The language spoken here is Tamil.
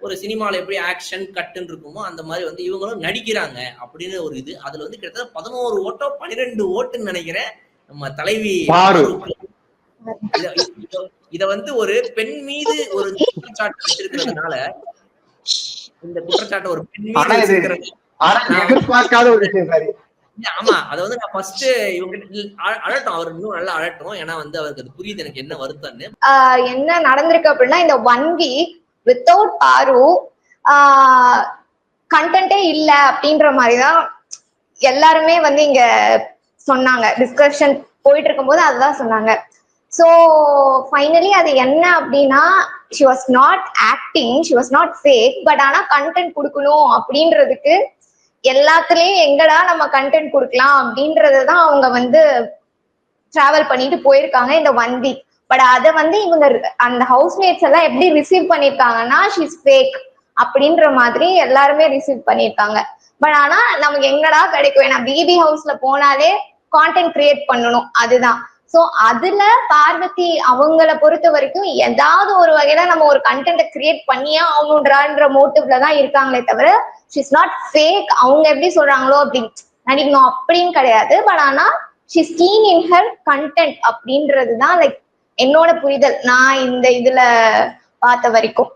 ஒரு சினிமால எப்படி ஆக்ஷன் கட்டுன்னு இருக்குமோ அந்த மாதிரி வந்து இவங்களும் நடிக்கிறாங்க அப்படின்னு ஒரு இது. அதுல வந்து கிட்டத்தட்ட 11 ஓட்டோ 12 ஓட்டுன்னு நினைக்கிறேன் நம்ம தலைவி இத வந்து ஒரு பெண் மீது ஒரு குற்றச்சாட்டு வச்சிருக்கிறதுனால, இந்த குற்றச்சாட்டு ஒரு பெண் மீது வச்சிருக்கிறது எதிர்பார்க்காத ஒரு விஷயம். சரி, ஆமா, அத வந்து நான் ஃபர்ஸ்ட் இவங்க அழட்டும், அவர் இன்னும் நல்லா அழட்டும். ஏன்னா வந்து அவருக்கு அது புரியுது எனக்கு என்ன வருத்தம்னு. என்ன நடந்திருக்கு அப்படின்னா, இந்த 1 வீக் வித்தவுட் பாரு கண்டென்ட்டே இல்ல அப்படின்ற மாதிரிதான் எல்லாருமே வந்து இங்க சொன்னாங்க. டிஸ்கஷன் போயிட்டு இருக்கும்போது அதுதான் சொன்னாங்க. ஸோ ஃபைனலி அது என்ன அப்படின்னா, she was not acting, she was not fake. But ஆனா கண்டென்ட் கொடுக்கணும் அப்படின்றதுக்கு எல்லாத்துலயும் எங்கடா நம்ம கண்டென்ட் கொடுக்கலாம் அப்படின்றதான் அவங்க வந்து டிராவல் பண்ணிட்டு போயிருக்காங்க இந்த 1 வீக். பட் அதை வந்து இவங்க அந்த ஹவுஸ்மேட்ஸ் எல்லாம் எப்படி ரிசீவ் பண்ணிருக்காங்கன்னா, ஷீஸ் ஃபேக் அப்படின்ற மாதிரி எல்லாருமே ரிசீவ் பண்ணிருக்காங்க. பட் ஆனா நமக்கு எங்கடா கிடைக்கும், ஏன்னா பிபி ஹவுஸ்ல போனாலே கான்டென்ட் கிரியேட் பண்ணணும், அதுதான். சோ அதுல பார்வதி அவங்கள பொறுத்த வரைக்கும் ஏதாவது ஒரு வகையில நம்ம ஒரு கண்டென்ட்டை கிரியேட் பண்ணியே ஆகணுன்ற மோட்டிவ்ல தான் இருக்காங்களே தவிர ஷீஸ் நாட் ஃபேக். அவங்க எப்படி சொல்றாங்களோ அப்படி நடிக்கணும் அப்படின்னு கிடையாது. பட் ஆனா she's keen in her content அப்படின்றதுதான் லைக் என்னோட புரிதல், நான் இந்த இதுல பார்த்த வரைக்கும்.